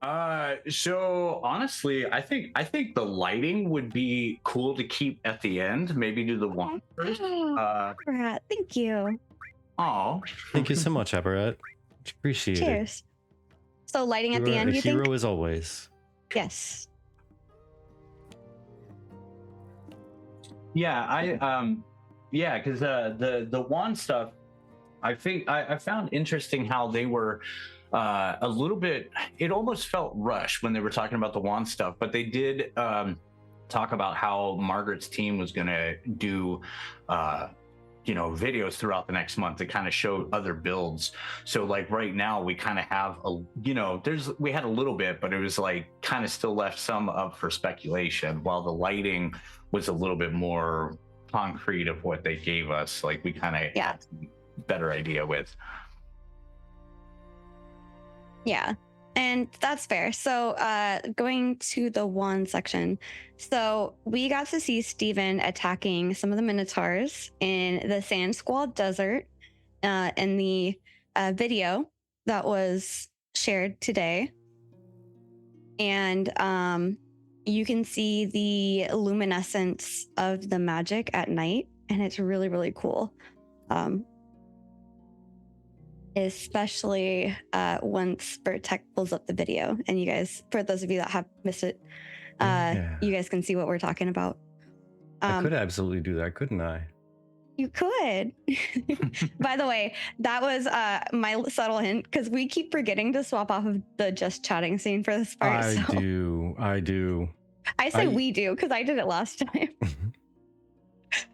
So honestly, I think the lighting would be cool to keep at the end. Maybe do the one Okay. first. Congrats. Thank you. Oh, Thank you so much, Abaret. Much appreciated. Cheers. So lighting at You the are a end, you think? hero as always. Yes. yeah. Yeah, because the wand stuff. I think I found interesting how they were a little bit. It almost felt rushed when they were talking about the wand stuff, but they did talk about how Margaret's team was going to do. Videos throughout the next month to kind of show other builds. So like right now we kind of have we had a little bit, but it was like kind of still left some up for speculation, while the lighting was a little bit more concrete of what they gave us. Like we kind of Yeah. had a better idea with. Yeah. And that's fair. So going to the one section. So we got to see Steven attacking some of the Minotaurs in the Sand Squall Desert in the video that was shared today. And you can see the luminescence of the magic at night. And it's really, really cool. Especially once Virtek pulls up the video, and you guys, for those of you that have missed it, you guys can see what we're talking about. I could absolutely do that, couldn't I? You could. By the way, that was my subtle hint, because we keep forgetting to swap off of the just chatting scene for this part. I do. I say we do because I did it last time.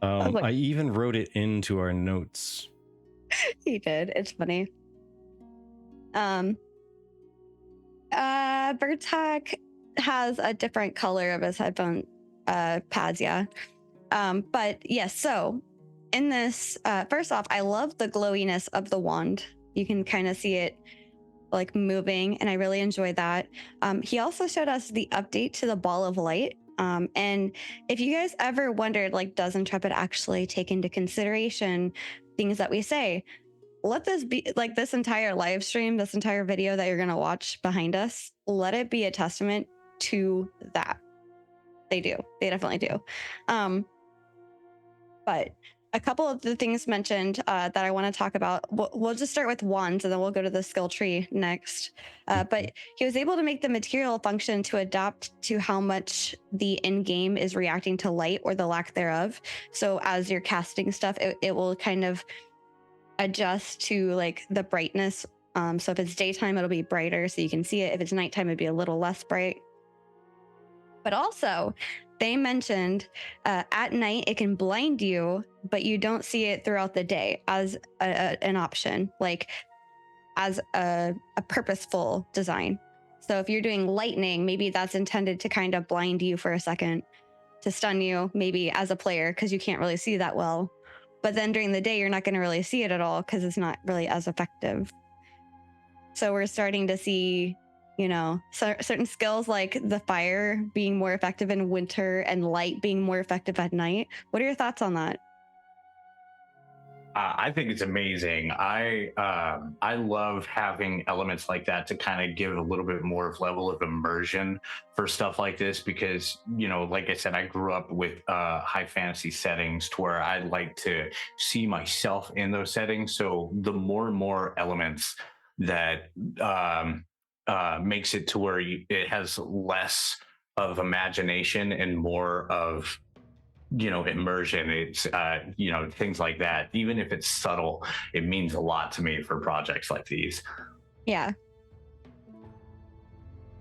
I even wrote it into our notes. He did. It's funny. Virtek has a different color of his headphone pads, yeah. But yes, so in this, first off, I love the glowiness of the wand. You can kind of see it like moving, and I really enjoy that. He also showed us the update to the ball of light. And if you guys ever wondered, like, does Intrepid actually take into consideration things that we say? Let this be like this entire live stream, this entire video that you're going to watch behind us, let it be a testament to that. They do. They definitely do. But a couple of the things mentioned that I want to talk about, we'll just start with wands and then we'll go to the skill tree next. But he was able to make the material function to adapt to how much the in-game is reacting to light or the lack thereof. So as you're casting stuff, it will kind of adjust to like the brightness. So if it's daytime, it'll be brighter so you can see it. If it's nighttime, it'd be a little less bright. But also, they mentioned at night it can blind you, but you don't see it throughout the day as an option, like as a purposeful design. So if you're doing lightning, maybe that's intended to kind of blind you for a second, to stun you, maybe as a player, because you can't really see that well. But then during the day, you're not going to really see it at all because it's not really as effective. So we're starting to see, certain skills like the fire being more effective in winter and light being more effective at night. What are your thoughts on that? I think it's amazing. I love having elements like that to kind of give a little bit more of level of immersion for stuff like this, because like I said, I grew up with high fantasy settings to where I like to see myself in those settings. So the more and more elements that makes it to where it has less of imagination and more of immersion. It's things like that. Even if it's subtle, it means a lot to me for projects like these. Yeah.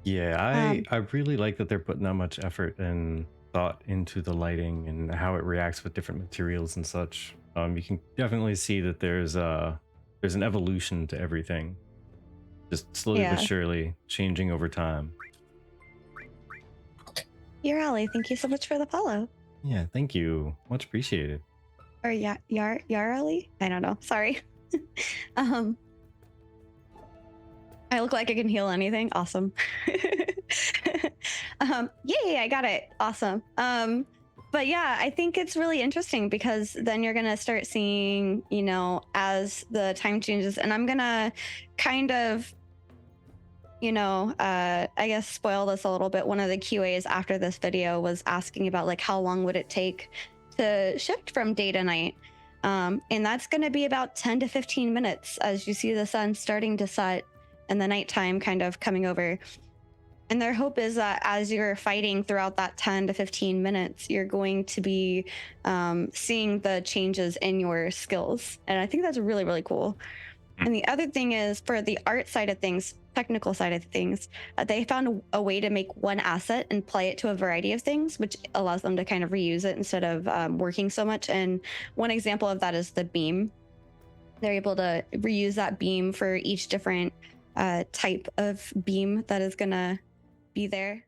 I really like that they're putting that much effort and thought into the lighting and how it reacts with different materials and such. You can definitely see that there's an evolution to everything, just slowly but surely changing over time. Yarali, thank you so much for the follow. Yeah, thank you. Much appreciated. Or Yarali? I don't know. Sorry. I look like I can heal anything. Awesome. Yay, I got it. Awesome. But yeah, I think it's really interesting because then you're going to start seeing, as the time changes, and I'm going to kind of, I guess spoil this a little bit. One of the QAs after this video was asking about like how long would it take to shift from day to night. And that's going to be about 10 to 15 minutes as you see the sun starting to set and the nighttime kind of coming over. And their hope is that as you're fighting throughout that 10 to 15 minutes, you're going to be seeing the changes in your skills. And I think that's really, really cool. And the other thing is for the art side of things, technical side of things, they found a way to make one asset and play it to a variety of things, which allows them to kind of reuse it instead of working so much. And one example of that is the beam. They're able to reuse that beam for each different type of beam that is going to be there.